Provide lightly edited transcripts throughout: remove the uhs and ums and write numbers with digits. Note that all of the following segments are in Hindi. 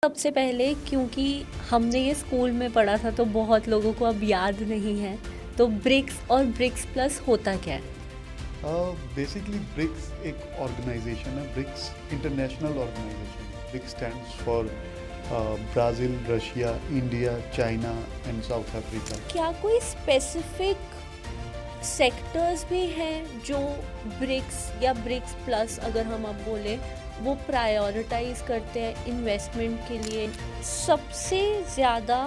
सबसे पहले क्योंकि हमने ये स्कूल में पढ़ा था तो बहुत लोगों को अब याद नहीं है, तो ब्रिक्स और ब्रिक्स प्लस होता क्या है? बेसिकली ब्रिक्स एक ऑर्गेनाइजेशन है। ब्रिक्स इंटरनेशनल ऑर्गेनाइजेशन है। BRICS stands for Brazil, Russia, India, China and South Africa. क्या कोई स्पेसिफिक सेक्टर्स भी हैं जो ब्रिक्स या ब्रिक्स प्लस अगर हम अब बोले वो प्रायोरिटाइज करते हैं इन्वेस्टमेंट के लिए? सबसे ज़्यादा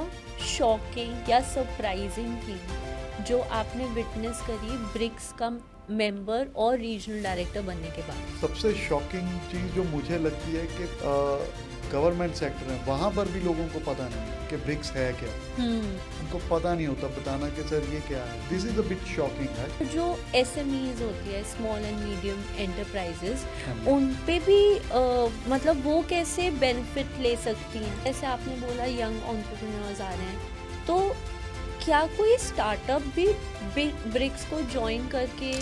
शॉकिंग या सरप्राइजिंग थी जो आपने विटनेस करी ब्रिक्स का मेंबर और रीजनल डायरेक्टर बनने के बाद? सबसे शॉकिंग चीज़ जो मुझे लगती है कि गवर्नमेंट सेक्टर है, वहाँ पर भी लोगों को पता नहीं है कि ब्रिक्स है क्या। उनको पता नहीं होता बताना कि सर ये क्या है। This is a bit shocking है। जो एसएमईज होती है, स्मॉल एंड मीडियम एंटरप्राइजेस, हाँ, उन पे भी मतलब वो कैसे बेनिफिट ले सकती हैं? जैसे आपने बोला यंग एंटरप्रेन्योर्स आ रहे हैं, तो क्या कोई स्टार्टअप भी ब्रिक्स को ज्वाइन करके?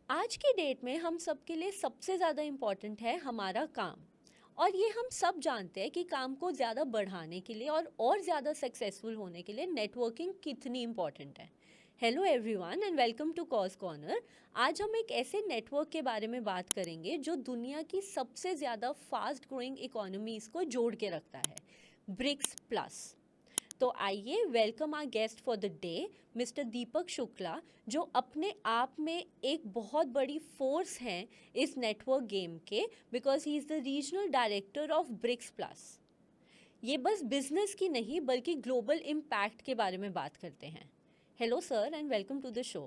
आज की डेट में हम सबके लिए सबसे ज़्यादा इम्पॉर्टेंट है हमारा काम, और ये हम सब जानते हैं कि काम को ज़्यादा बढ़ाने के लिए और ज़्यादा सक्सेसफुल होने के लिए नेटवर्किंग कितनी इम्पॉर्टेंट है। Hello everyone and welcome to cause corner. आज हम एक ऐसे नेटवर्क के बारे में बात करेंगे जो दुनिया की सबसे ज़्यादा फास्ट ग्रोइंग इकोनॉमीज़ को जोड़ के रखता है, ब्रिक्स प्लस। तो आइए welcome our guest for the day, mister Deepak Shukla, जो अपने आप में एक बहुत बड़ी फोर्स हैं इस नेटवर्क गेम के, because he is the regional director of BRICS plus. ये बस बिजनेस की नहीं बल्कि ग्लोबल इम्पैक्ट के बारे में बात करते हैं। Hello sir and welcome to the show.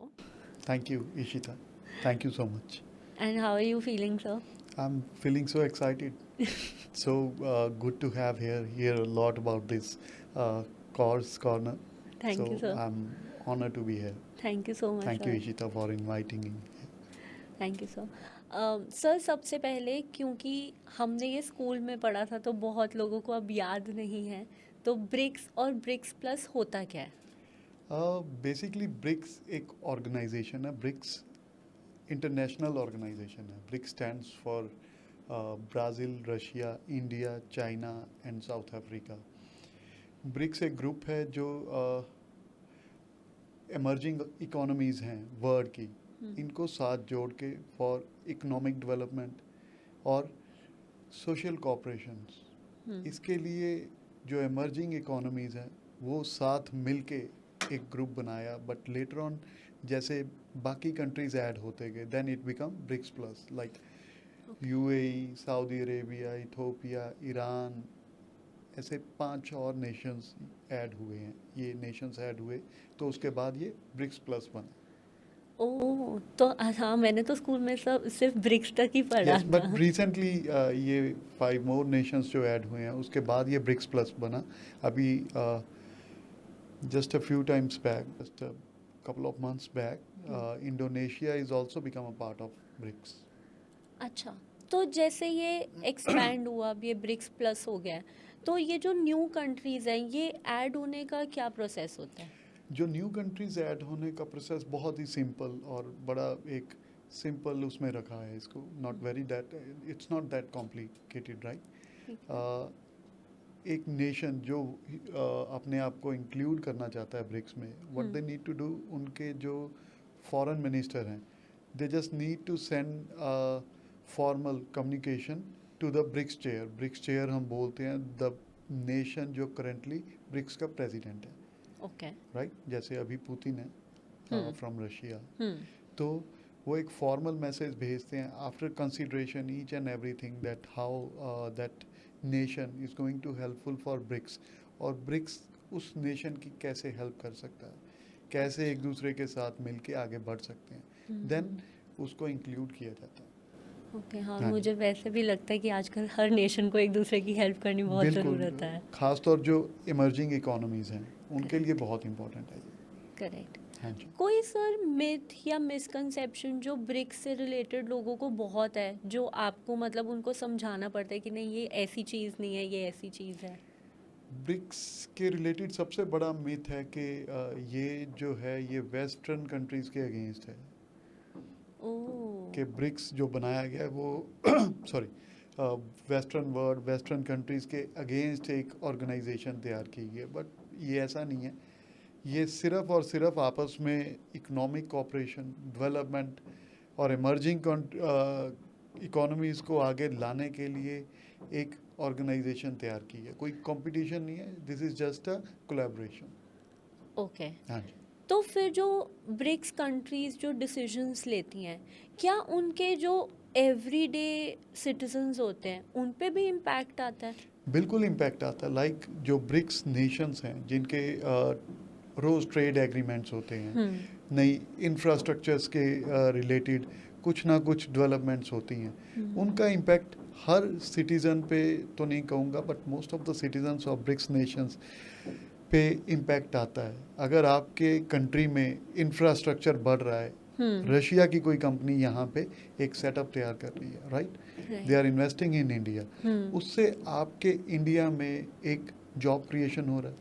Thank you Ishita, thank you so much. And how are you feeling sir? I am feeling so excited. So good to have hear a lot about this Cause Corner. So thank you sir. I'm honored to be here. Thank you so much Thank you, sir. Ishita, for inviting me. Thank you sir. Sir सबसे पहले क्योंकि हमने ये स्कूल में पढ़ा था तो बहुत लोगों को अब याद नहीं है, तो ब्रिक्स और ब्रिक्स प्लस होता क्या है? बेसिकली ब्रिक्स एक ऑर्गेनाइजेशन है। ब्रिक्स इंटरनेशनल ऑर्गेनाइजेशन है। BRICS stands for Brazil, Russia, India, China and South Africa. BRICS एक ग्रुप है जो इमर्जिंग इकोनॉमीज़ हैं वर्ल्ड की, इनको साथ जोड़ के फॉर इकोनॉमिक डेवलपमेंट और सोशल कोऑपरेशंस, इसके लिए जो इमर्जिंग इकोनॉमीज़ हैं वो साथ मिल के एक ग्रुप बनाया। बट लेटर ऑन जैसे बाकी कंट्रीज़ ऐड होते गए then it become BRICS plus, like UAE, Saudi Arabia, Ethiopia, Iran, ऐसे 5 और नेशंस ऐड हुए हैं। ये नेशंस ऐड हुए तो उसके बाद ये ब्रिक्स प्लस बना। ओह, तो हाँ, मैंने तो स्कूल में सब सिर्फ ब्रिक्स तक ही पढ़ा यस, बट था। रिसेंटली ये 5 मोर नेशंस जो ऐड हुए हैं उसके बाद ये ब्रिक्स प्लस बना। अभी just a few times back, just a couple of months back, Indonesia is also become a part of BRICS. अच्छा, तो जैसे ये एक्सपैंड हुआ, अब ये ब्रिक्स प्लस हो गया है, तो ये जो न्यू कंट्रीज़ हैं ये ऐड होने का क्या प्रोसेस होता है? जो न्यू कंट्रीज़ ऐड होने का प्रोसेस बहुत ही सिंपल और बड़ा एक सिंपल उसमें रखा है इसको। Not very that, it's not that complicated, right. एक नेशन जो अपने आप को इंक्लूड करना चाहता है ब्रिक्स में, what they need to do, उनके जो फॉरेन मिनिस्टर हैं, they just need to send formal communication to the BRICS chair. BRICS chair हम बोलते हैं द नेशन जो करेंटली ब्रिक्स का प्रेसिडेंट है, ओके। राइट। जैसे अभी पुतिन है फ्रॉम रशिया, हम्म। तो वो एक फॉर्मल मैसेज भेजते हैं after consideration each and everything that how that nation is going to helpful for BRICS, और ब्रिक्स उस नेशन की कैसे हेल्प कर सकता है, कैसे एक दूसरे के साथ मिलके आगे बढ़ सकते हैं, देन उसको इंक्लूड किया जाता है। ओके, हाँ, हाँ जी, मुझे वैसे भी लगता है कि आजकल हर नेशन को एक दूसरे की हेल्प करनी बहुत बिल्कुल। ज़रूरत है। ख़ासतौर जो इमर्जिंग इकोनॉमीज़ हैं उनके लिए बहुत इम्पोर्टेंट है ये। करेक्ट। हाँ जी। कोई सर मिथ या मिसकंसेप्शन जो ब्रिक्स से रिलेटेड लोगों को बहुत है, जो आपको मतलब उनको समझाना पड़ता है कि नहीं ये ऐसी चीज़ नहीं है, ये ऐसी चीज़ है? ब्रिक्स के रिलेटेड सबसे बड़ा मिथ है कि ये जो है ये वेस्टर्न कंट्रीज़ के अगेंस्ट है, ओह कि ब्रिक्स जो बनाया गया है वो sorry western world western countries के अगेंस्ट एक ऑर्गेनाइजेशन तैयार की गई है, बट ये ऐसा नहीं है। ये सिर्फ और सिर्फ आपस में इकोनॉमिक कोऑपरेशन, डेवलपमेंट और इमर्जिंग इकोनॉमीज़ को आगे लाने के लिए एक ऑर्गेनाइजेशन तैयार की है। कोई कंपटीशन नहीं है, this is just a collaboration. Okay. हाँ जी। तो फिर जो ब्रिक्स कंट्रीज जो डिसीजंस लेती हैं, क्या उनके जो एवरीडे सिटीजन्स होते हैं उन पे भी इम्पैक्ट आता है? बिल्कुल इम्पैक्ट आता है। लाइक जो ब्रिक्स नेशंस हैं जिनके रोज़ ट्रेड एग्रीमेंट्स होते हैं, नई इंफ्रास्ट्रक्चर्स के रिलेटेड कुछ ना कुछ डेवलपमेंट्स होती हैं, उनका इम्पैक्ट हर सिटीज़न पे तो नहीं कहूँगा, but most of the citizens of BRICS Nations पे इम्पैक्ट आता है। अगर आपके कंट्री में इंफ्रास्ट्रक्चर बढ़ रहा है, रशिया की कोई कंपनी यहाँ पे एक सेटअप तैयार कर रही है, right, they are investing in India, उससे आपके इंडिया में एक जॉब क्रिएशन हो रहा है,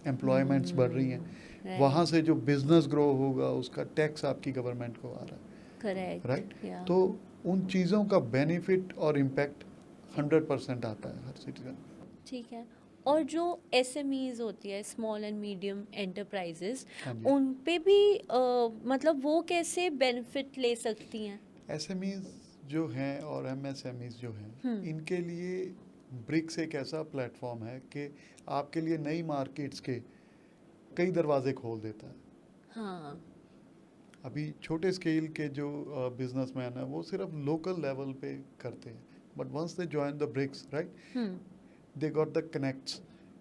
एम्प्लॉयमेंट्स बढ़ रही हैं, वहाँ से जो बिजनेस ग्रो होगा उसका टैक्स आपकी गवर्नमेंट को आ रहा है, करेक्ट, राइट। तो उन चीज़ों का बेनिफिट और इम्पैक्ट 100% आता है हर सिटीजन। ठीक है। और जो एसएमईज होती है, स्मॉल एंड मीडियम एंटरप्राइजेस, हाँ जी। उन पे भी मतलब वो कैसे बेनिफिट ले सकती हैं? एसएमईज जो हैं और एमएसएमईज जो हैं, इनके लिए ब्रिक्स एक ऐसा प्लेटफॉर्म है कि आपके लिए नई मार्केट्स के कई दरवाजे खोल देता है। हाँ। अभी छोटे स्केल के जो बिजनेसमैन हैं वो सिर्फ लोकल लेवल पे करते हैं, but once they join the BRICS, right, they got the connects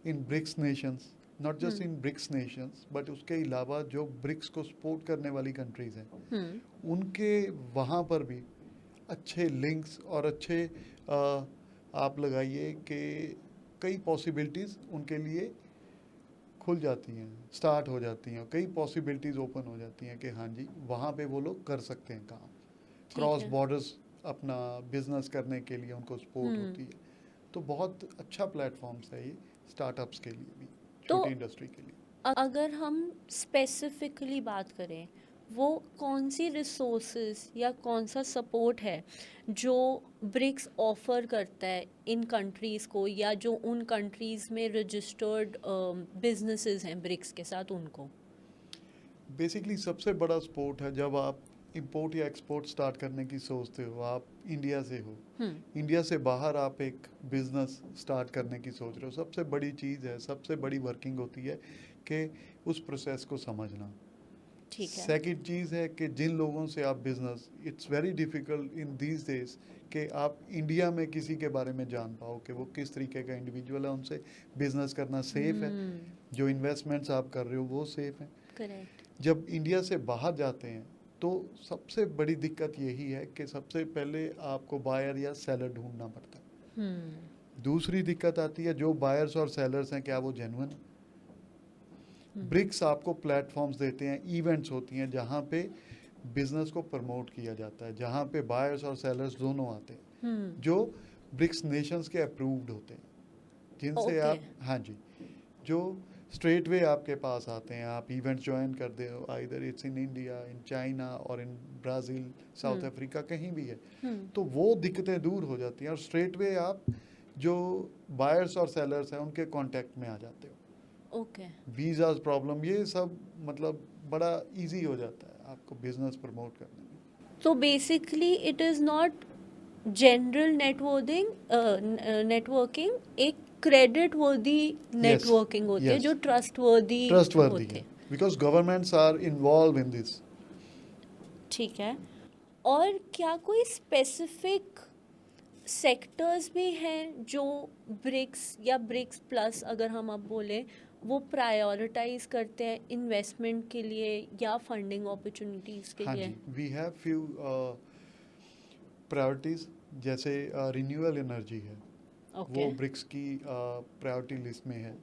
in BRICS nations, not just in BRICS nations, but उसके अलावा जो ब्रिक्स को सपोर्ट करने वाली कंट्रीज हैं, उनके वहाँ पर भी अच्छे लिंक्स और अच्छे आप लगाइए कि कई पॉसिबिलिटीज़ उनके लिए खुल जाती हैं, स्टार्ट हो जाती हैं, कई पॉसिबिलिटीज़ ओपन हो जाती हैं कि हाँ जी वहाँ पे वो लोग कर सकते हैं काम, क्रॉस बॉर्डर्स अपना बिजनेस करने के लिए उनको सपोर्ट होती है। तो बहुत अच्छा प्लेटफॉर्म्स है ये स्टार्टअप्स के लिए भी, छोटी इंडस्ट्री के लिए। अगर हम स्पेसिफिकली बात करें, वो कौन सी रिसोर्सेज या कौन सा सपोर्ट है जो ब्रिक्स ऑफर करता है इन कंट्रीज़ को, या जो उन कंट्रीज़ में रजिस्टर्ड बिजनेसेस हैं ब्रिक्स के साथ उनको? बेसिकली सबसे बड़ा सपोर्ट है जब आप इंपोर्ट या एक्सपोर्ट स्टार्ट करने की सोचते हो, आप इंडिया से हो, इंडिया से बाहर आप एक बिजनेस स्टार्ट करने की सोच रहे हो, सबसे बड़ी चीज़ है, सबसे बड़ी वर्किंग होती है कि उस प्रोसेस को समझना। ठीक है। सेकंड चीज़ है कि जिन लोगों से आप business, it's very difficult in these days कि आप इंडिया में किसी के बारे में जान पाओ कि वो किस तरीके का इंडिविजुअल है, उनसे बिजनेस करना सेफ है, जो इन्वेस्टमेंट्स आप कर रहे हो वो सेफ है। करेक्ट। जब इंडिया से बाहर जाते हैं तो सबसे बड़ी दिक्कत यही है कि सबसे पहले आपको बायर या सेलर ढूंढना पड़ता है। दूसरी दिक्कत आती है जो बायर्स और सेलर्स हैं, क्या वो जेन्युइन है। ब्रिक्स आपको प्लेटफॉर्म्स देते हैं, इवेंट्स होती हैं जहाँ पे बिजनेस को प्रमोट किया जाता है, जहाँ पे बायर्स और सेलर्स दोनों आते हैं, जो ब्रिक्स नेशंस के अप्रूव्ड होते हैं, जिनसे आप, हाँ जी, जो स्ट्रेट वे आपके पास आते हैं, आप इवेंट ज्वाइन करते हो, either it's in India, in China और इन ब्राज़ील, साउथ अफ्रीका, कहीं भी है, तो वो दिक्कतें दूर हो जाती हैं और स्ट्रेट वे आप जो बायर्स और सेलर्स हैं उनके कांटेक्ट में आ जाते हो। ओके। वीज़ाज प्रॉब्लम, ये सब मतलब बड़ा इजी हो जाता है आपको बिजनेस प्रमोट करने में। तो basically it is not general networking, एक क्रेडिट वर्दी नेटवर्किंग होती है, जो ट्रस्टवर्दी है, because governments are involve in this. ठीक है। और क्या कोई स्पेसिफिक सेक्टर्स भी हैं जो ब्रिक्स या ब्रिक्स प्लस अगर हम अब बोलें, वो प्रायोरिटाइज करते हैं इन्वेस्टमेंट के लिए या फंडिंग अपॉर्चुनिटीज़ के लिए? वी हैव फ्यू प्रायोरिटीज़, जैसे रिन्यूएबल एनर्जी है, वो ब्रिक्स की प्रायोरिटी लिस्ट में है,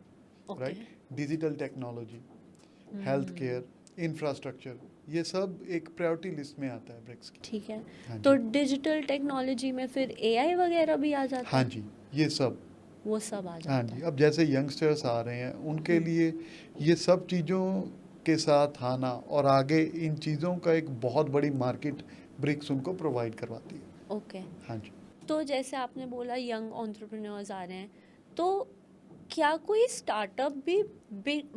right. Digital technology, health care, infrastructure, ये सब एक प्रायोरिटी लिस्ट में आता है ब्रिक्स की। ठीक है। तो डिजिटल टेक्नोलॉजी में फिर एआई वगैरह भी आ जाता है? हाँ जी, ये सब वो सब आ हाँ जाता जी, है। अब जैसे यंगस्टर्स आ रहे हैं उनके लिए ये सब चीज़ों के साथ आना और आगे इन चीज़ों का एक बहुत बड़ी मार्केट ब्रिक्स उनको प्रोवाइड करवाती है। ओके। हाँ जी। तो जैसे आपने बोला यंग एंटरप्रेन्योर्स आ रहे हैं, तो क्या कोई स्टार्टअप भी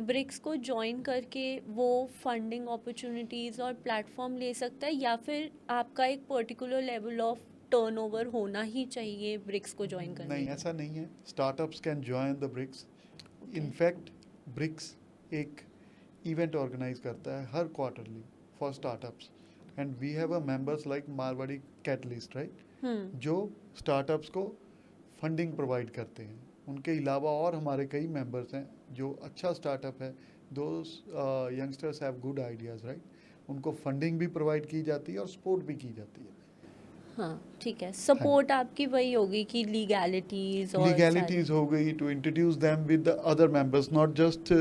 ब्रिक्स को ज्वाइन करके वो फंडिंग अपॉर्चुनिटीज़ और प्लेटफॉर्म ले सकता है, या फिर आपका एक पर्टिकुलर लेवल ऑफ टर्नओवर होना ही चाहिए ब्रिक्स को ज्वाइन करने नहीं, के ऐसा नहीं है, startups can join the BRICS. लिए? इनफैक्ट ब्रिक्स एक इवेंट ऑर्गेनाइज करता है हर quarterly for startups, and we have a members like Marwari catalyst, right, hmm. जो स्टार्टअप्स को फंडिंग प्रोवाइड करते हैं। उनके अलावा और हमारे कई मेंबर्स हैं जो अच्छा स्टार्टअप है, दो youngsters have good ideas, right, उनको फंडिंग भी प्रोवाइड की जाती है और सपोर्ट भी की जाती है। हाँ ठीक है, हाँ, सपोर्ट आपकी वही होगी कि लीगैलिटीज़ और सारी। legalities हो गई, to introduce them with the other members, not just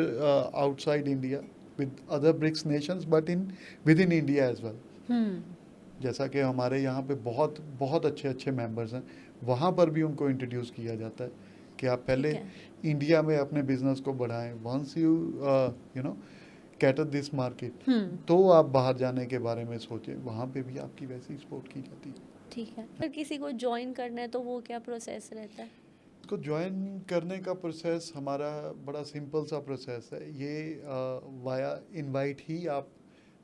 outside India with other BRICS nations, but in within India as well. हम्म। जैसा कि हमारे यहाँ पे बहुत बहुत अच्छे अच्छे मेंबर्स हैं, वहाँ पर भी उनको इंट्रोड्यूस किया जाता है कि आप पहले ठीक है। इंडिया में अपने बिजनेस को बढ़ाएं, once you you know cater this market, hmm. तो आप बाहर जाने के बारे में सोचें, वहाँ पे भी आपकी वैसी सपोर्ट की जाती है। ठीक है, अगर किसी को ज्वाइन करना है तो वो क्या प्रोसेस रहता है? इसको ज्वाइन करने का प्रोसेस हमारा बड़ा सिंपल सा प्रोसेस है, ये वाया इनवाइट ही आप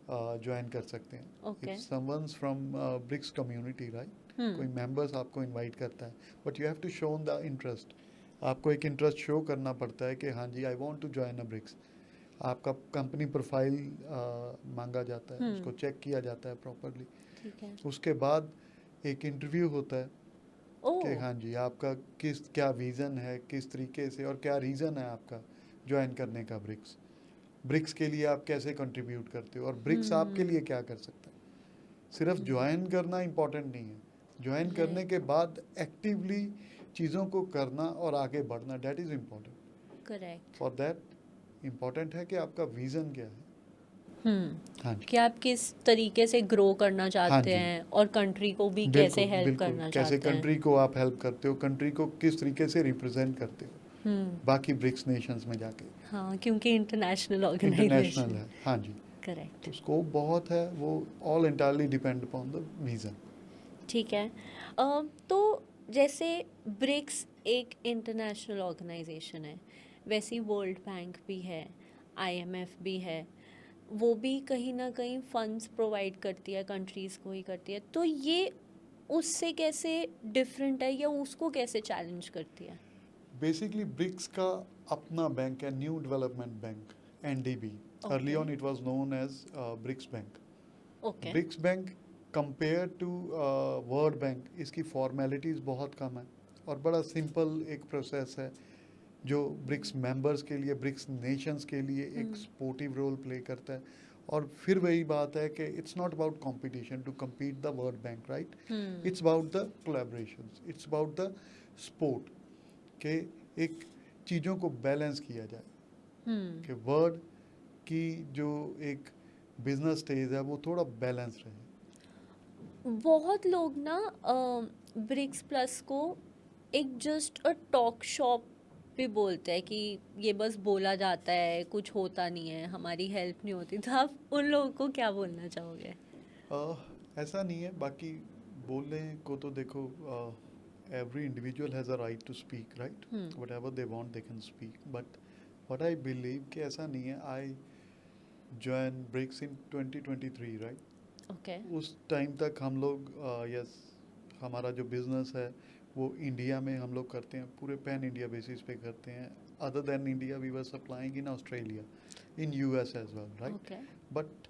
ज्वाइन कर सकते हैं। Okay. If someone from BRICS community, right, कोई हम्म। मेंबर्स आपको इनवाइट करता है, but you have to show the interest. आपको एक इंटरेस्ट शो करना पड़ता है कि हाँ जी, I want to join a BRICS. आपका कंपनी प्रोफाइल मांगा जाता है, उसको चेक किया जाता है प्रॉपरली। ठीक है। उसके बाद एक इंटरव्यू होता है कि ओह। हाँ जी, आपका क्या विज़न है, किस तरीके से और क्या रीज़न है आपका ज्वाइन करने का ब्रिक्स, ब्रिक्स के लिए आप कैसे कंट्रीब्यूट करते हो और ब्रिक्स आपके लिए क्या कर सकता है। सिर्फ ज्वाइन करना इम्पोर्टेंट नहीं है, ज्वाइन करने राइट। के बाद एक्टिवली चीज़ों को करना और आगे बढ़ना, that is important. Correct. For that important है कि आपका विज़न क्या है। हाँ जी। कि आप किस तरीके से ग्रो करना हाँ चाहते जी, हैं और कंट्री को भी कैसे बिल्कुल हेल्प बिल्कुल, करना कैसे चाहते हैं। कंट्री को आप हेल्प करते हो, कंट्री को किस तरीके से रिप्रेजेंट करते हो बाकी ब्रिक्स नेशंस में जाके। हाँ, क्योंकि इंटरनेशनल इंटरनेशनल ऑर्गेनाइजेशन। है, हाँ जी, करेक्ट। तो स्कोप बहुत है, वो all entirely depend upon the vision. ठीक है। तो जैसे ब्रिक्स एक इंटरनेशनल ऑर्गेनाइजेशन है, वैसे ही वर्ल्ड बैंक भी है, आईएमएफ भी है, वो भी कहीं ना कहीं फंड्स प्रोवाइड करती है, कंट्रीज़ को ही करती है, तो ये उससे कैसे डिफरेंट है या उसको कैसे चैलेंज करती है? बेसिकली ब्रिक्स का अपना बैंक है, new development bank, NDB. Early on it was known as BRICS bank. Okay. BRICS bank compare to world bank, इसकी फॉर्मेलिटीज़ बहुत कम है और बड़ा सिंपल एक प्रोसेस है जो ब्रिक्स मेंबर्स के लिए, ब्रिक्स नेशंस के लिए एक सपोर्टिव रोल प्ले करता है। और फिर वही बात है कि it's not about competition to compete the world bank, right, it's about the collaborations, it's about the support के एक चीज़ों को बैलेंस किया जाए कि वर्ल्ड की जो एक बिजनेस स्टेज है वो थोड़ा बैलेंस रहे। बहुत लोग ना ब्रिक्स प्लस को एक जस्ट अ टॉक शॉप भी बोलते हैं कि ये बस बोला जाता है, कुछ होता नहीं है, हमारी हेल्प नहीं होती, तो आप उन लोगों को क्या बोलना चाहोगे? ऐसा नहीं है, बाकी बोलने को तो देखो, every individual has a right to speak, right, whatever they want they can speak, but what I believe कि ऐसा नहीं है। I joined BRICS in 2023, right, okay. उस टाइम तक हम लोग यस, हमारा जो बिजनेस है वो इंडिया में हम लोग करते हैं, पूरे पैन इंडिया बेसिस पे करते हैं। Other than India we were supplying in Australia, in US as well, right, okay. But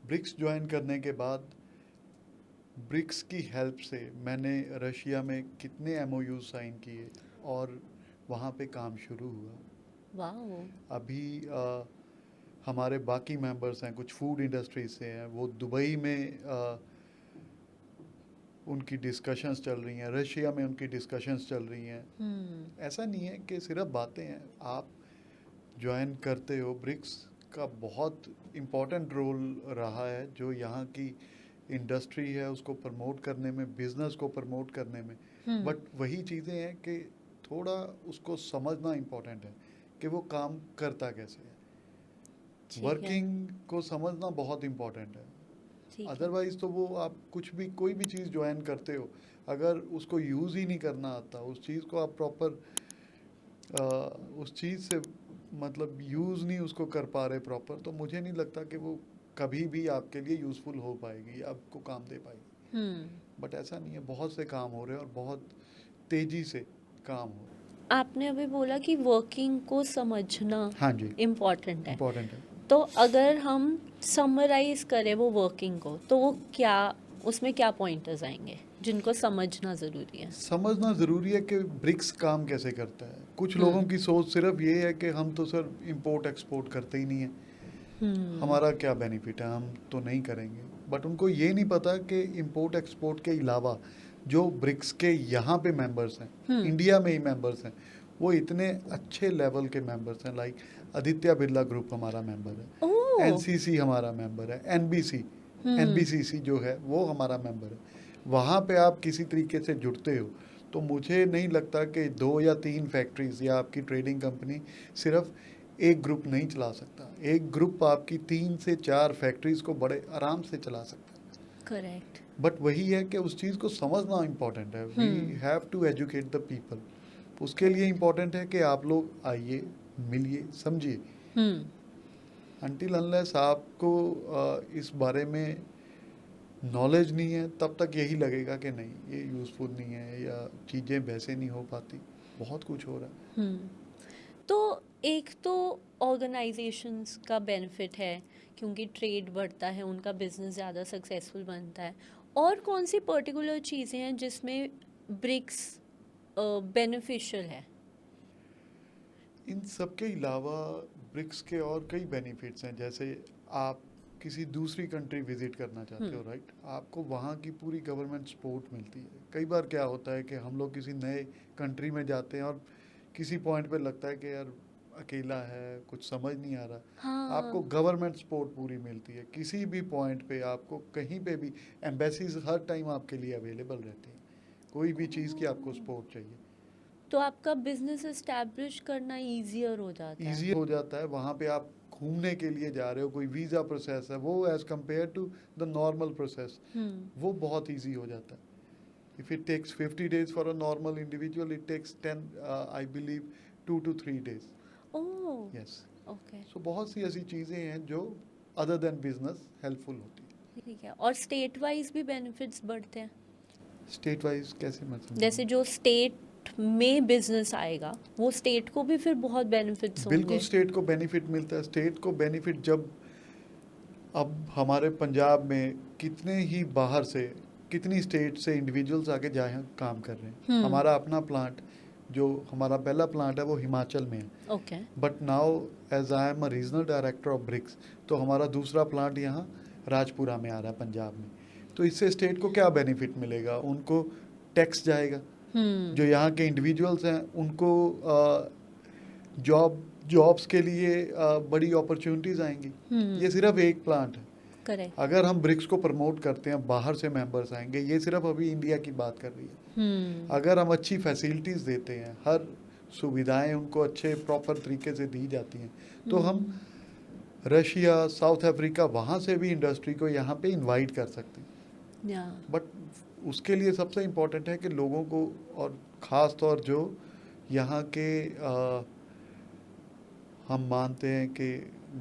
BRICS join करने के बाद ब्रिक्स की हेल्प से मैंने रशिया में कितने एमओयू साइन किए और वहाँ पे काम शुरू हुआ। वाओ। अभी हमारे बाकी मेंबर्स हैं, कुछ फूड इंडस्ट्री से हैं, वो दुबई में उनकी डिस्कशंस चल रही हैं, रशिया में उनकी डिस्कशंस चल रही हैं। ऐसा नहीं है कि सिर्फ बातें हैं, आप ज्वाइन करते हो, ब्रिक्स का बहुत इम्पोर्टेंट रोल रहा है जो यहाँ की इंडस्ट्री है उसको प्रमोट करने में, बिजनेस को प्रमोट करने में। बट वही चीज़ें हैं कि थोड़ा उसको समझना इम्पोर्टेंट है कि वो काम करता कैसे है। ठीक है। वर्किंग को समझना बहुत इम्पोर्टेंट है। ठीक है। अदरवाइज तो वो आप कुछ भी कोई भी चीज़ ज्वाइन करते हो, अगर उसको यूज़ ही नहीं करना आता, उस चीज़ को आप प्रॉपर उस चीज़ से मतलब यूज़ नहीं उसको कर पा रहे प्रॉपर, तो मुझे नहीं लगता कि वो कभी भी आपके लिए यूज़फुल हो पाएगी, आपको काम दे पाएगी। बट ऐसा नहीं है, बहुत से काम हो रहे हैं और बहुत तेज़ी से काम हो रहे हैं। आपने अभी बोला कि वर्किंग को समझना हाँ जी, इम्पोर्टेंट है, इम्पोर्टेंट है। तो अगर हम समराइज करें वो वर्किंग को, तो वो क्या, उसमें क्या पॉइंटर्स आएंगे जिनको समझना ज़रूरी है? समझना ज़रूरी है कि ब्रिक्स काम कैसे करता है। कुछ लोगों की सोच सिर्फ ये है कि हम तो सर इंपोर्ट एक्सपोर्ट करते ही नहीं है, हमारा क्या बेनिफिट है, हम तो नहीं करेंगे। बट उनको ये नहीं पता कि इंपोर्ट एक्सपोर्ट के अलावा जो ब्रिक्स के यहाँ पे मेंबर्स हैं, इंडिया में ही मेंबर्स हैं, वो इतने अच्छे लेवल के मेंबर्स हैं। लाइक आदित्य बिरला ग्रुप हमारा मेंबर है, ओह। एनसीसी हमारा मेंबर है, एनबीसीसी जो है वो हमारा मेंबर है। वहाँ पे आप किसी तरीके से जुड़ते हो तो मुझे नहीं लगता कि 2 या 3 फैक्ट्रीज या आपकी ट्रेडिंग कंपनी सिर्फ एक ग्रुप नहीं चला सकता। एक ग्रुप आपकी 3 से 4 फैक्ट्रीज को बड़े आराम से चला सकता है। करेक्ट। बट वही है कि उस चीज़ को समझना इम्पोर्टेंट है। We have to educate the people. उसके लिए इम्पोर्टेंट है कि आप लोग आइए, मिलिए, समझिए। अनटिल अनलेस आपको इस बारे में नॉलेज नहीं है, तब तक यही लगेगा कि नहीं ये यूज़फुल नहीं है या चीज़ें वैसे नहीं हो पाती। बहुत कुछ हो रहा है। तो एक तो ऑर्गेनाइजेशंस का बेनिफिट है क्योंकि ट्रेड बढ़ता है, उनका बिजनेस ज़्यादा सक्सेसफुल बनता है। और कौन सी पर्टिकुलर चीज़ें हैं जिसमें ब्रिक्स बेनिफिशियल है? इन सब के अलावा ब्रिक्स के और कई बेनिफिट्स हैं। जैसे आप किसी दूसरी कंट्री विजिट करना चाहते हो, राइट, आपको वहाँ की पूरी गवर्नमेंट सपोर्ट मिलती है। कई बार क्या होता है कि हम लोग किसी नए कंट्री में जाते हैं और किसी पॉइंट पे लगता है कि यार अकेला है, कुछ समझ नहीं आ रहा। हाँ। आपको गवर्नमेंट सपोर्ट पूरी मिलती है। किसी भी पॉइंट पे आपको कहीं पे भी एम्बेसीज हर टाइम आपके लिए अवेलेबल रहती हैं, कोई भी चीज़ की आपको सपोर्ट चाहिए। तो आपका बिजनेस एस्टैब्लिश करना ईजियर हो जाता है। ईजी हो जाता है। वहाँ पे आप घूमने के लिए जा रहे हो, कोई वीज़ा प्रोसेस है, वो as compare to the normal process वो बहुत ईजी हो जाता है। If it takes 50 days for a normal individual, it takes 10 I believe 2 to 3 days। Oh. Yes. Okay. So बहुत सी ऐसी चीज़ें हैं जो अदर देन बिजनेस हेल्पफुल होती है। ठीक है। और स्टेट वाइज भी बेनिफिट्स बढ़ते हैं? स्टेट वाइज कैसे मतलब? जैसे जो स्टेट में बिजनेस आएगा वो स्टेट को भी फिर बहुत बेनिफिट्स बिल्कुल होंगे। स्टेट को बेनिफिट मिलता है। स्टेट को बेनिफिट जब अब हमारे पंजाब में कितने ही बाहर से, कितनी स्टेट से इंडिविजुअल्स आके जहाँ काम कर रहे हैं। हमारा अपना प्लांट, जो हमारा पहला प्लांट है वो हिमाचल में है। Okay. But now as I am a regional director of BRICS, तो हमारा दूसरा प्लांट यहाँ राजपुरा में आ रहा है, पंजाब में। तो इससे स्टेट को क्या बेनिफिट मिलेगा? उनको टैक्स जाएगा, जो यहाँ के इंडिविजुअल्स हैं उनको जॉब्स के लिए बड़ी अपॉर्चुनिटीज़ आएंगी। ये सिर्फ एक प्लांट है। करेक्ट। अगर हम ब्रिक्स को प्रमोट करते हैं, बाहर से मेंबर्स आएंगे। ये सिर्फ अभी इंडिया की बात कर रही है। अगर हम अच्छी फैसिलिटीज़ देते हैं, हर सुविधाएं उनको अच्छे प्रॉपर तरीके से दी जाती हैं, तो हम रशिया, साउथ अफ्रीका, वहाँ से भी इंडस्ट्री को यहाँ पे इनवाइट कर सकते हैं। बट उसके लिए सबसे इम्पोर्टेंट है कि लोगों को, और ख़ास तौर जो यहाँ के हम मानते हैं कि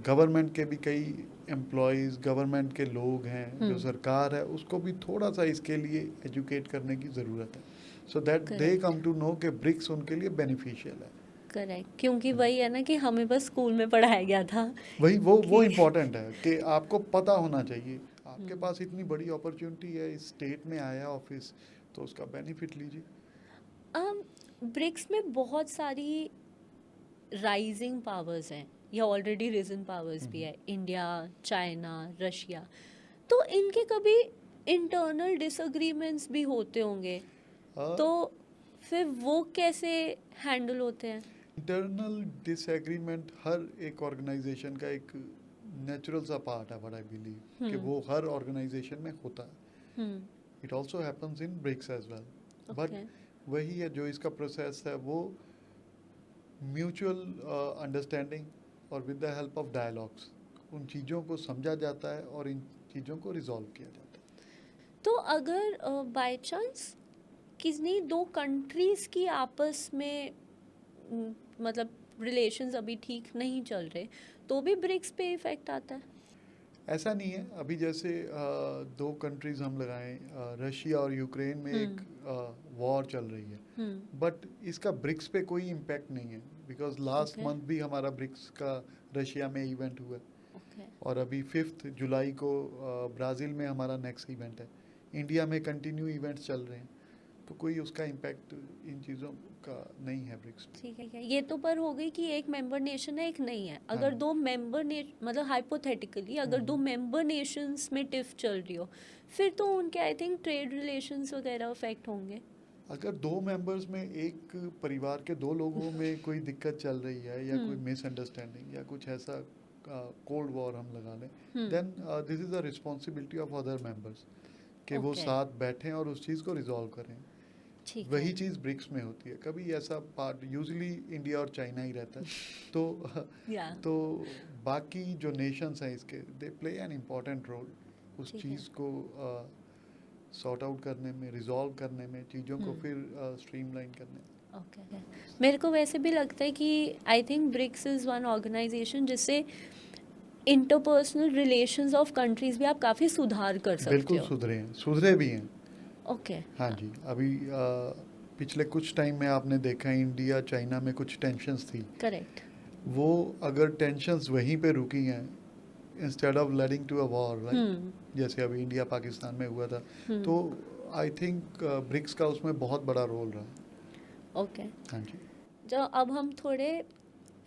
गवर्नमेंट के भी कई एम्प्लॉयज़, गवर्नमेंट के लोग हैं, जो सरकार है, उसको भी थोड़ा सा इसके लिए एजुकेट करने की ज़रूरत है, so that they come to know कि ब्रिक्स उनके लिए बेनिफिशियल है। करेक्ट। क्योंकि वही है ना कि हमें बस स्कूल में पढ़ाया गया था। वही वो इम्पोर्टेंट है कि आपको पता होना चाहिए। आपके पास इतनी बड़ी अपॉर्चुनिटी है, इस स्टेट में आया ऑफिस, तो उसका बेनिफिट लीजिए। ब्रिक्स में बहुत सारी राइजिंग पावर्स हैं या ऑलरेडी रिजन पावर्स भी है, इंडिया, चाइना, रशिया। तो इनके कभी इंटरनल डिसएग्रीमेंट्स भी होते होंगे, तो फिर वो कैसे हैंडल होते हैं? इंटरनल डिसएग्रीमेंट हर एक ऑर्गेनाइजेशन का एक नेचुरल सा पार्ट है, व्हाट आई बिलीव, कि वो हर ऑर्गेनाइजेशन में होता है। It also happens in BRICS as well. But वही है जो इसका प्रोसेस है, वो म्यूचुअल अंडरस्टैंडिंग और with the help of dialogues उन चीज़ों को समझा जाता है और इन चीज़ों को रिजॉल्व किया जाता है। तो अगर बाय चांस किसी दो कंट्रीज़ की आपस में मतलब रिलेशंस अभी ठीक नहीं चल रहे, तो भी ब्रिक्स पे इफेक्ट आता है? ऐसा नहीं है, अभी जैसे दो कंट्रीज हम लगाएं, रशिया और यूक्रेन में एक वॉर चल रही है, बट इसका ब्रिक्स पे कोई इम्पैक्ट नहीं है, बिकॉज लास्ट Okay. मंथ भी हमारा ब्रिक्स का रशिया में इवेंट हुआ ओके। और अभी 5 जुलाई को ब्राज़ील में हमारा नेक्स्ट इवेंट है। इंडिया में कंटिन्यू इवेंट्स चल रहे हैं, तो कोई उसका इम्पैक्ट इन चीज़ों का नहीं है ब्रिक्स पे। ठीक है, ये तो पर हो गई कि एक मेंबर नेशन है एक नहीं है। अगर हाँ। दो मेंबर मतलब हाइपोथेटिकली अगर दो मेंबर नेशंस में टिफ चल रही हो, फिर तो उनके आई थिंक ट्रेड रिलेशंस वगैरह अफेक्ट होंगे। अगर दो मेंबर्स में एक परिवार के दो लोगों में कोई दिक्कत चल रही है या कोई मिसअंडरस्टैंडिंग या कुछ ऐसा कोल्ड वॉर हम लगा लें, then this is the responsibility of other members कि वो Okay. साथ बैठें और उस चीज़ को रिजॉल्व करें। ठीक वही है। चीज़ ब्रिक्स में होती है। कभी ऐसा पार्ट यूजुअली इंडिया और चाइना ही रहता है, तो या तो बाकी जो नेशंस हैं इसके they play an important role उस ठीक है। चीज़ को सॉर्ट आउट करने में, रिजॉल्व करने में, चीज़ों को फिर स्ट्रीमलाइन करने में। ओके। मेरे को वैसे भी लगता है कि I think BRICS is one organisation जिससे इंटरपर्सनल रिलेशंस ऑफ कंट्रीज भी आप काफ़ी सुधार कर सकते बिल्कुल हो। सुधरे हैं, सुधरे भी हैं। ओके। हाँ जी, अभी पिछले कुछ टाइम में आपने देखा इंडिया चाइना में कुछ टेंशन्स थी, करेक्ट। वो अगर टेंशन्स वहीं पे रुकी हैं instead of leading to a war, right, जैसे अभी इंडिया पाकिस्तान में हुआ था, तो आई थिंक ब्रिक्स का उसमें बहुत बड़ा रोल रहा। ओके। हाँ जी। जो अब हम थोड़े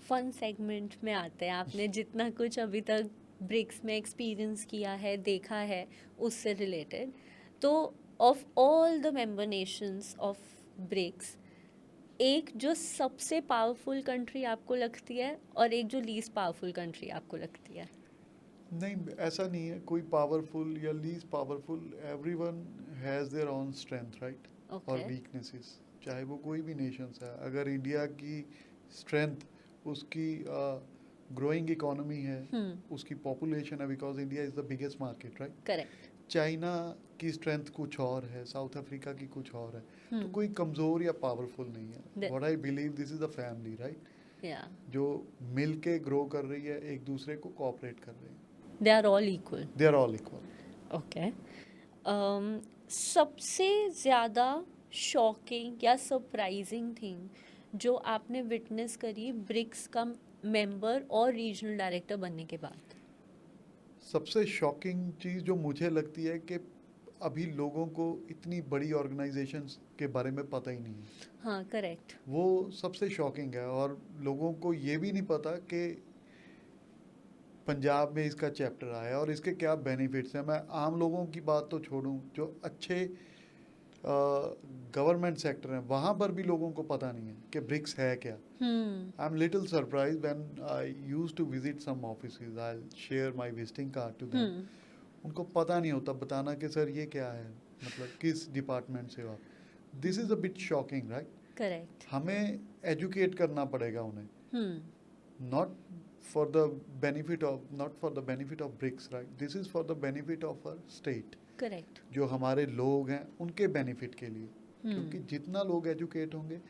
फन सेगमेंट में आते हैं। आपने जितना कुछ अभी तक ब्रिक्स में एक्सपीरियंस किया है, देखा है, उससे रिलेटेड, तो of all the member Nations of BRICS, एक जो सबसे पावरफुल कंट्री आपको लगती है और एक जो लीस्ट पावरफुल कंट्री आपको लगती है? नहीं, ऐसा नहीं है कोई पावरफुल या least powerful, everyone has their own strength, right, और ओके। वीकनेसेस, चाहे वो कोई भी नेशंस है। अगर इंडिया की स्ट्रेंथ उसकी ग्रोइंग इकोनॉमी है, उसकी पॉपुलेशन है, because India is the biggest market, right. Correct. China की स्ट्रेंथ कुछ और है, साउथ अफ्रीका की कुछ और है, तो कोई कमज़ोर या पावरफुल नहीं है। What I believe this is the family, right, या जो मिल के ग्रो कर रही है, एक दूसरे को कोऑपरेट कर रहे हैं, they are all equal. They are all equal. Okay. सबसे ज़्यादा शॉकिंग या सरप्राइजिंग थिंग जो आपने विटनेस करी ब्रिक्स का मेंबर और रीजनल डायरेक्टर बनने के बाद? सबसे शॉकिंग चीज़ जो मुझे लगती है कि अभी लोगों को इतनी बड़ी ऑर्गेनाइजेशंस के बारे में पता ही नहीं है, हाँ, करेक्ट। वो सबसे शॉकिंग है। और लोगों को ये भी नहीं पता कि पंजाब में इसका चैप्टर आया है और इसके क्या बेनिफिट्स हैं। मैं आम लोगों की बात तो छोड़ूं, जो अच्छे गवर्नमेंट सेक्टर हैं वहाँ पर भी लोगों को पता नहीं है कि ब्रिक्स है क्या। I am little surprise when I used to visit some offices, I share my visiting card to them. उनको पता नहीं होता बताना कि सर ये क्या है, मतलब किस डिपार्टमेंट से हो आप। This is a bit shocking, right. Correct. हमें एजुकेट करना पड़ेगा उन्हें, not for the benefit of BRICS, right, this is for the benefit of our state, correct. जो हमारे लोग हैं उनके बेनिफिट के लिए, क्योंकि जितना लोग एजुकेट होंगे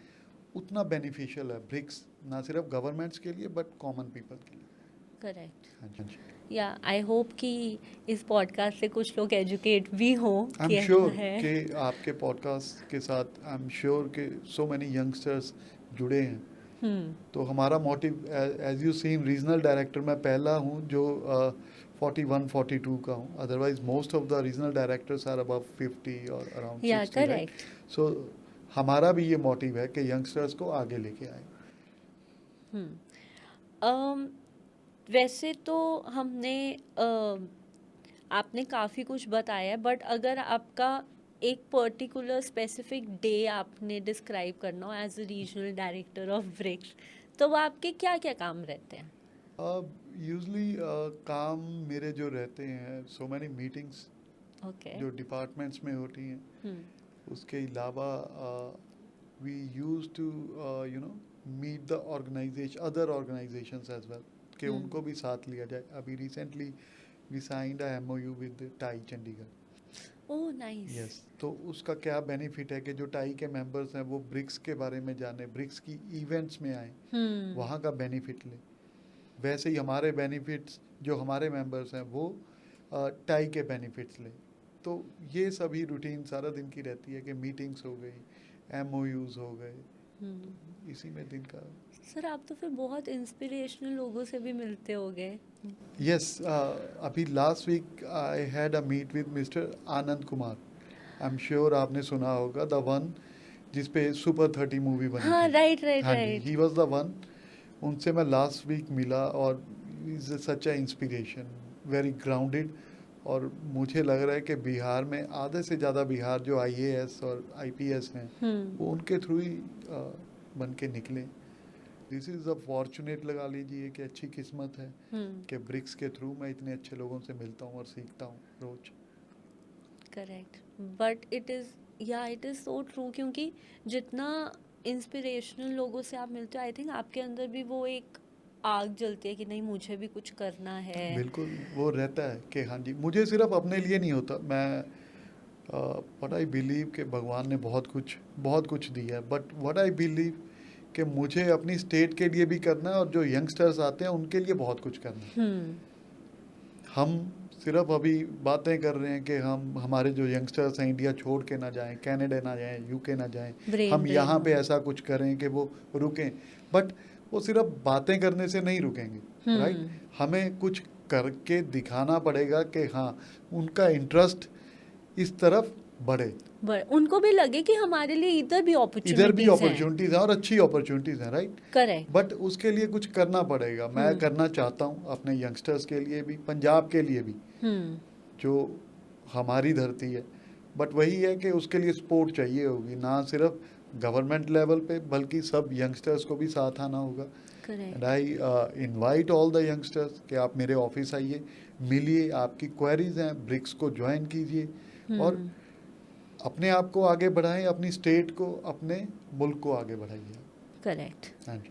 उतना बेनिफिशियल है ब्रिक्स, ना सिर्फ गवर्नमेंट्स के लिए बट कॉमन पीपल के लिए। करेक्ट। हाँ जी। या आई होप कि इस पॉडकास्ट से कुछ लोग एजुकेट भी हों आई कि एम ऐसा श्योर है। कि आपके पॉडकास्ट के साथ आई एम श्योर कि सो मैनी यंगस्टर्स जुड़े हैं। तो हमारा motive, as you seen regional director मैं पहला हूँ जो 41-42 का हूँ, otherwise most of the regional directors are above 50 और अराउंड 60, या राइट। करेक्ट। सो हमारा भी ये मोटिव है कि यंगस्टर्स को आगे लेके आए। वैसे तो हमने आपने काफ़ी कुछ बताया, बट अगर आपका एक पर्टिकुलर स्पेसिफिक डे आपने डिस्क्राइब करना हो as a regional director of BRICS, तो वो आपके क्या क्या काम रहते हैं? यूजली काम मेरे जो रहते हैं, सो मैनी मीटिंग्स ओके। जो डिपार्टमेंट्स में होती हैं, उसके अलावा we used to meet the organization other organizations as well कि उनको भी साथ लिया जाए. अभी recently we signed a MOU with tie Chandigarh. Oh nice. Yes, तो उसका क्या बेनिफिट है कि जो टाई के मेंबर्स हैं वो ब्रिक्स के बारे में जाने, ब्रिक्स की इवेंट्स में आए, वहाँ का बेनिफिट ले. वैसे ही हमारे बेनिफिट्स जो हमारे मेंबर्स हैं वो टाई के बेनिफिट्स ले. तो ये सभी रूटीन सारा दिन की रहती है कि मीटिंग्स हो गई, MOUs हो गए, तो इसी में दिन का. सर आप तो फिर बहुत इंस्पिरेशनल लोगों से भी मिलते होगे. यस, अभी last week I had a meet with mister Anand Kumar. I am sure आपने सुना होगा, द वन जिस पे सुपर 30 मूवी बनी हाँ थी. राइट राइट हाँ जी, right. He was the one. उनसे मैं लास्ट वीक मिला और is such a inspiration, very grounded. और मुझे लग रहा है कि बिहार में आधे से ज़्यादा बिहार जो IAS और IPS हैं वो उनके थ्रू ही बन के निकले. दिस इज़ अ फॉर्चुनेट, लगा लीजिए कि अच्छी किस्मत है कि ब्रिक्स के थ्रू मैं इतने अच्छे लोगों से मिलता हूँ और सीखता हूँ रोज. Correct. But it is so true, क्योंकि जितना इंस्पिरेशनल लोगों से आप मिलते हो, आई थिंक आपके अंदर भी वो एक आग जलती है कि नहीं मुझे भी कुछ करना है. बिल्कुल वो रहता है कि हाँ जी, मुझे सिर्फ अपने लिए नहीं होता. मैं बट आई बिलीव कि भगवान ने बहुत कुछ दिया है. बट व्हाट आई बिलीव कि मुझे अपनी स्टेट के लिए भी करना है और जो यंगस्टर्स आते हैं उनके लिए बहुत कुछ करना है. हम सिर्फ अभी बातें कर रहे हैं कि हमारे जो यंगस्टर्स हैं इंडिया छोड़ के ना जाएं, कनाडा ना जाएं, UK ना जाएं, हम यहाँ पे ऐसा कुछ करें कि वो रुकें. बट वो सिर्फ बातें करने से नहीं रुकेंगे, राइट. हमें कुछ करके दिखाना पड़ेगा कि हाँ उनका इंटरेस्ट इस तरफ बढ़े, उनको भी लगे कि हमारे लिए इधर भी अपॉर्चुनिटीज हैं और अच्छी अपॉर्चुनिटीज हैं, राइट. करेक्ट. बट उसके लिए कुछ करना पड़ेगा. मैं करना चाहता हूँ अपने यंगस्टर्स के लिए भी, पंजाब के लिए भी, जो हमारी धरती है. बट वही है कि उसके लिए सपोर्ट चाहिए होगी, ना सिर्फ गवर्नमेंट लेवल पे बल्कि सब यंगस्टर्स को भी साथ आना होगा. And I invite all the youngsters कि आप मेरे ऑफिस आइए, मिलिए, आपकी क्वेरीज हैं, ब्रिक्स को ज्वाइन कीजिए और अपने आप को आगे बढ़ाएं, अपनी स्टेट को, अपने मुल्क को आगे बढ़ाइए. करेक्ट. हाँ जी.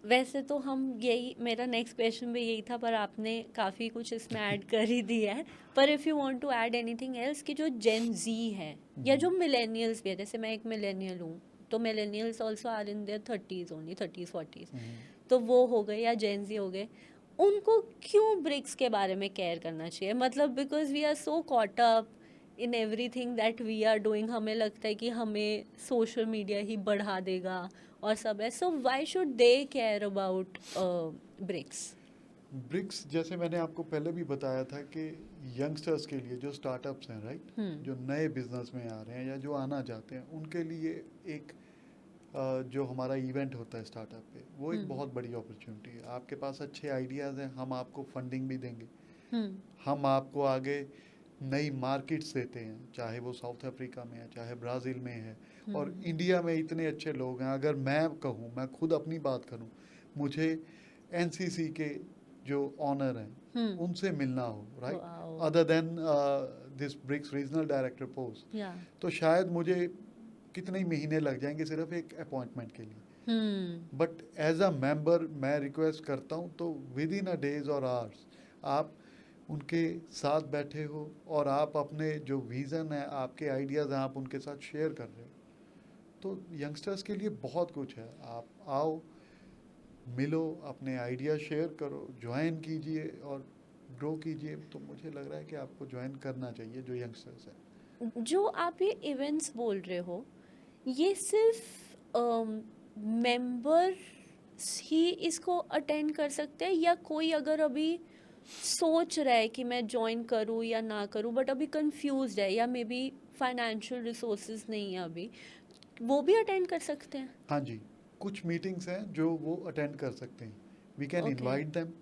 वैसे तो हम यही, मेरा नेक्स्ट क्वेश्चन भी यही था, पर आपने काफ़ी कुछ इसमें ऐड कर ही दिया है. पर if you want to add anything else कि जो जेन जी है या जो मिलेनियल्स भी है, जैसे मैं एक मिलेनियल हूँ, तो millennials also are in their 30s only, 30s 40s, तो वो हो गए या जेन जी हो गए, उनको क्यों ब्रिक्स के बारे में केयर करना चाहिए? मतलब because we are so caught up in everything that we are doing, हमें लगता है कि हमें सोशल मीडिया ही बढ़ा देगा और सब है. So why should they care about BRICS? BRICS जैसे मैंने आपको पहले भी बताया था कि यंगस्टर्स के लिए जो स्टार्टअप्स हैं, राइट, जो नए बिजनेस में आ रहे हैं या जो आना चाहते हैं, उनके लिए एक जो हमारा इवेंट होता है स्टार्टअप पे, वो एक बहुत बड़ी अपॉर्चुनिटी है. आपके पास अच्छे आइडियाज़ हैं, हम आपको फंडिंग भी देंगे. हम आपको आगे नई मार्केट्स देते हैं, चाहे वो साउथ अफ्रीका में है, चाहे ब्राज़ील में है, और इंडिया में इतने अच्छे लोग हैं. अगर मैं कहूँ, मैं खुद अपनी बात करूँ, मुझे NCC के जो ऑनर हैं उनसे मिलना हो, right, other than this BRICS regional director post, तो शायद मुझे कितने ही महीने लग जाएंगे सिर्फ एक अपॉइंटमेंट के लिए. बट एज अ मेंबर मैं रिक्वेस्ट करता हूँ, तो विद इन अ डेज और आवर्स आप उनके साथ बैठे हो और आप अपने जो विज़न है, आपके आइडियाज़ हैं, आप उनके साथ शेयर कर रहे हो. तो यंगस्टर्स के लिए बहुत कुछ है. आप आओ, मिलो, अपने आइडिया शेयर करो, ज्वाइन कीजिए और ग्रो कीजिए. तो मुझे लग रहा है कि आपको ज्वाइन करना चाहिए जो यंगस्टर्स हैं. जो आप ये इवेंट्स बोल रहे हो, ये सिर्फ मेंबर ही इसको अटेंड कर सकते हैं, या कोई अगर अभी सोच रहा है कि मैं ज्वाइन करूँ या ना करूँ, बट अभी कंफ्यूज्ड है या मे बी फाइनेंशियल रिसोर्सेज नहीं है अभी, वो भी अटेंड कर सकते हैं? हाँ जी, कुछ मीटिंग्स हैं जो वो अटेंड कर सकते हैं. वी कैन इनवाइट देम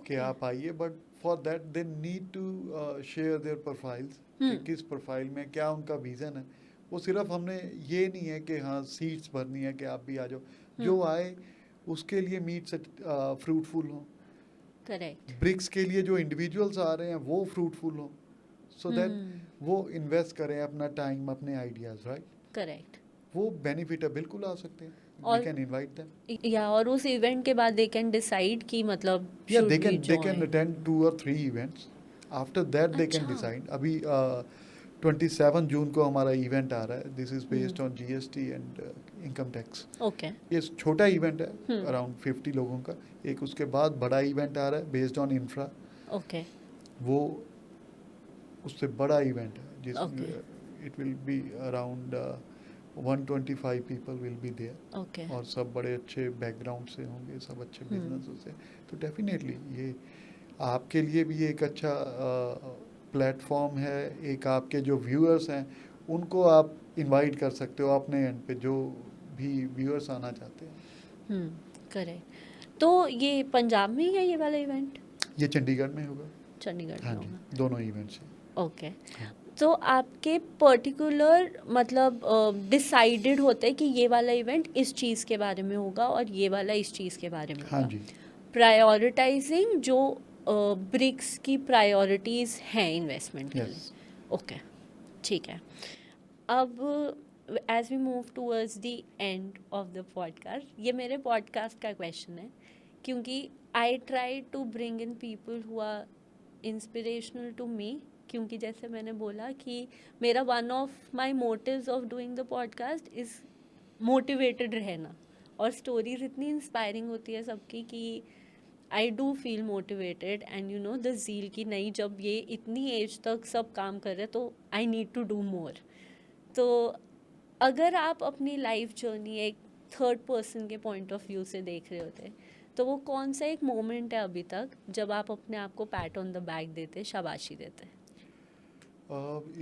कि आप आइए, but for that they need to share their profiles, कि किस प्रोफाइल में क्या उनका विज़न है. वो सिर्फ हमने ये नहीं है कि हाँ सीट्स भरनी है कि आप भी आ जाओ. जो आए उसके लिए मीट्स फ्रूटफुल हो. करेक्ट. ब्रिक्स के लिए जो इंडिविजुअल्स आ रहे हैं वो फ्रूटफुल हो, सो दैट वो इन्वेस्ट करें अपना टाइम, अपने आइडियाज़, राइट. करेक्ट. वो बेनिफिट है, बिल्कुल आ सकते हैं, वी और कैन इनवाइट देम। या और उस इवेंट के बाद दे कैन डिसाइड कि मतलब या should we they can join. attend 2 or 3 events, after that they can अच्छा। decide। अभी 27 जून को हमारा इवेंट आ रहा है, this is based hmm. On GST and income tax. Okay. ये छोटा इवेंट है, हम्म। अराउंड 50 लोगों का। एक उसके बाद बड़ा इवेंट आ रहा है बेस्ड ऑन इंफ्रा, ओके। वो उससे बड़ा इवेंट है जिसमें okay. It will be around 125 people will be there, okay. और सब बड़े अच्छे बैकग्राउंड से होंगे, सब अच्छे हम्म। बिजनेस से। तो डेफिनेटली ये आपके लिए भी एक अच्छा प्लेटफॉर्म है, एक आपके जो व्यूअर्स हैं उनको आप इनवाइट कर सकते हो अपने एंड पे, जो भी व्यूअर्स आना चाहते हैं। करेक्ट। तो ये पंजाब में ही है ये वाला इवेंट? ये चंडीगढ़ में होगा। चंडीगढ़ हाँ में जी, होगा। दोनों इवेंट्स हैं। ओके। हाँ। तो आपके पर्टिकुलर मतलब डिसाइडेड होता है कि ये वाला इवेंट इस चीज़ के बारे में होगा और ये वाला इस चीज़ के बारे में हाँ होगा। जी। प्रायोरिटाइजिंग जो ब्रिक्स की प्रायोरिटीज़ हैं इन्वेस्टमेंट के लिए। यस। ओके, ठीक है। अब as we move towards the end of the podcast, ये मेरे पॉडकास्ट का क्वेश्चन है, क्योंकि I try to bring in people who are inspirational to me, क्योंकि जैसे मैंने बोला कि मेरा one of my motives of doing the podcast is motivated रहना, और स्टोरीज इतनी इंस्पायरिंग होती है सबकी कि I do feel motivated and you know the zeal की नहीं, जब ये इतनी एज तक सब काम कर रहे तो I need to do more. तो अगर आप अपनी लाइफ जर्नी एक थर्ड पर्सन के पॉइंट ऑफ व्यू से देख रहे होते, तो वो कौन सा एक मोमेंट है अभी तक जब आप अपने आप को पैट ऑन द बैक देते, शाबाशी देते?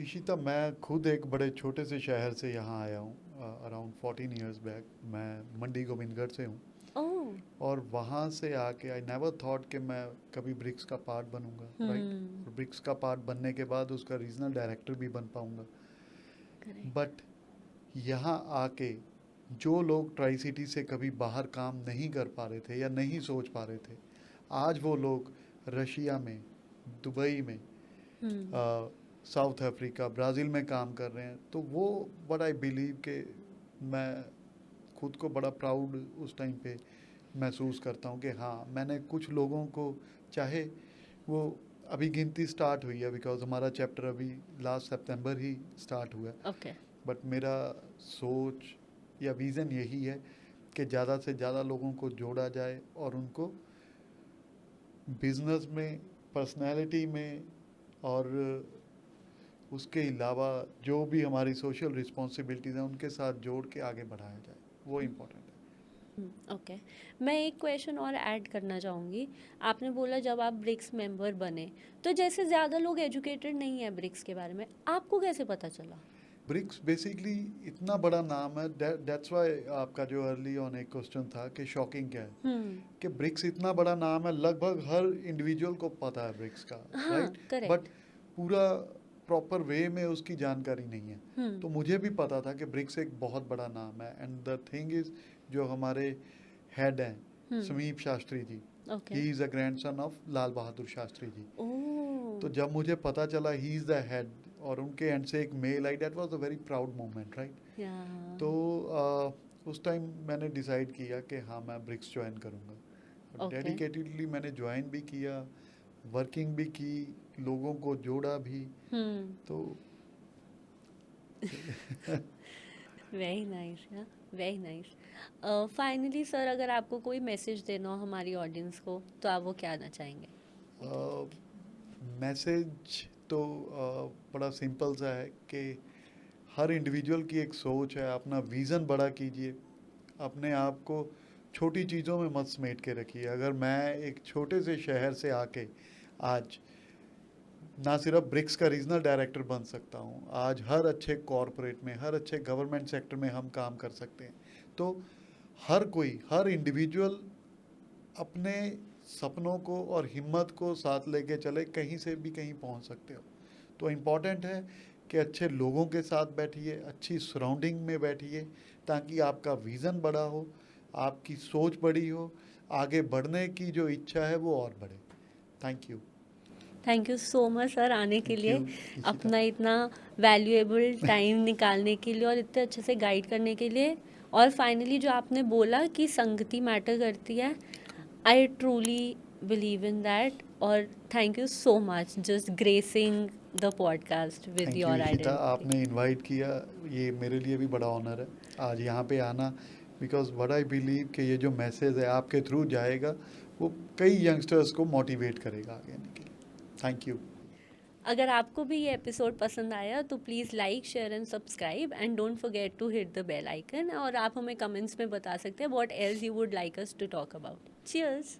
इशिता, मैं खुद एक बड़े छोटे से शहर से यहाँ आया हूँ, अराउंड 14 ईयर्स बैक। मैं मंडी गोविंदगढ़ से हूँ, ओह। और वहाँ से आके आई नेवर थॉट कि मैं कभी ब्रिक्स का पार्ट बनूंगा, राइट। और ब्रिक्स का पार्ट बनने के बाद उसका रीजनल डायरेक्टर भी बन पाऊंगा। बट यहाँ आके जो लोग ट्राई सिटी से कभी बाहर काम नहीं कर पा रहे थे या नहीं सोच पा रहे थे, आज वो लोग रशिया में, दुबई में, साउथ अफ्रीका, ब्राज़ील में काम कर रहे हैं। तो वो बट आई बिलीव कि मैं खुद को बड़ा प्राउड उस टाइम पे महसूस करता हूँ कि हाँ, मैंने कुछ लोगों को, चाहे वो अभी गिनती स्टार्ट हुई है बिकॉज हमारा चैप्टर अभी लास्ट सितंबर ही स्टार्ट हुआ है, ओके। बट मेरा सोच या विज़न यही है कि ज़्यादा से ज़्यादा लोगों को जोड़ा जाए और उनको बिजनेस में, पर्सनैलिटी में, और उसके अलावा जो भी हमारी सोशल रिस्पॉन्सिबिलिटीज़ हैं उनके साथ जोड़ के आगे बढ़ाया जाए, वो इम्पोर्टेंट है। ओके। मैं एक क्वेश्चन और ऐड करना चाहूँगी। आपने बोला जब आप ब्रिक्स मेंबर बने, तो जैसे ज़्यादा लोग एजुकेटेड नहीं है ब्रिक्स के बारे में, आपको कैसे पता चला? ब्रिक्स बेसिकली इतना बड़ा नाम है, दैट्स वाई आपका जो अर्ली ऑन एक क्वेश्चन था कि शॉकिंग क्या है, कि ब्रिक्स इतना बड़ा नाम है, लगभग हर इंडिविजुअल को पता है ब्रिक्स का, हाँ, राइट। करेक्ट। बट पूरा प्रॉपर वे में उसकी जानकारी नहीं है। तो मुझे भी पता था कि ब्रिक्स एक बहुत बड़ा नाम है, एंड द थिंग इज, जो हमारे हेड हैं Sameep Shastri ji, he is a grandson of Lal Bahadur Shastri ji. तो जब मुझे पता चला ही इज़ द हेड और उनके एंड से एक मेल आई, that was a very proud moment, right. तो उस टाइम मैंने डिसाइड किया कि हाँ, मैं ब्रिक्स ज्वाइन करूँगा। डेडिकेटेडली मैंने ज्वाइन भी किया, वर्किंग भी की, लोगों को जोड़ा भी। तो very nice, very nice. Finally sir, अगर आपको कोई मैसेज देना हो हमारी ऑडियंस को, तो आप वो क्या आना चाहेंगे? मैसेज तो बड़ा सिंपल सा है कि हर इंडिविजुअल की एक सोच है, अपना विज़न बड़ा कीजिए, अपने आप को छोटी चीज़ों में मत समेट के रखिए। अगर मैं एक छोटे से शहर से आके आज ना सिर्फ ब्रिक्स का रीजनल डायरेक्टर बन सकता हूँ, आज हर अच्छे कॉरपोरेट में, हर अच्छे गवर्नमेंट सेक्टर में हम काम कर सकते हैं। तो हर कोई, हर इंडिविजुअल अपने सपनों को और हिम्मत को साथ लेके चले, कहीं से भी कहीं पहुँच सकते हो। तो इम्पॉर्टेंट है कि अच्छे लोगों के साथ बैठिए, अच्छी सराउंडिंग में बैठिए, ताकि आपका विज़न बड़ा हो, आपकी सोच बड़ी हो, आगे बढ़ने की जो इच्छा है वो और बढ़े। Thank you. Thank you so much sir आने के Thank लिए, you, इशिता। अपना इतना वैल्यूएबल टाइम निकालने के लिए और इतने अच्छे से गाइड करने के लिए। और फाइनली जो आपने बोला कि संगति मैटर करती है, I truly believe in that. और thank you so much just gracing the podcast with thank you your Ishita, identity. आपने इनवाइट किया, ये मेरे लिए भी बड़ा ऑनर है आज यहाँ पे आना, बिकॉज व्हाट आई बिलीव कि ये जो मैसेज है आपके थ्रू जाएगा वो कई यंगस्टर्स को मोटिवेट करेगा आगे आने के लिए। Thank you. अगर आपको भी ये एपिसोड पसंद आया तो please like share and subscribe and don't forget to hit the bell icon. और आप हमें कमेंट्स में बता सकते हैं what else you would like us to talk about. Cheers.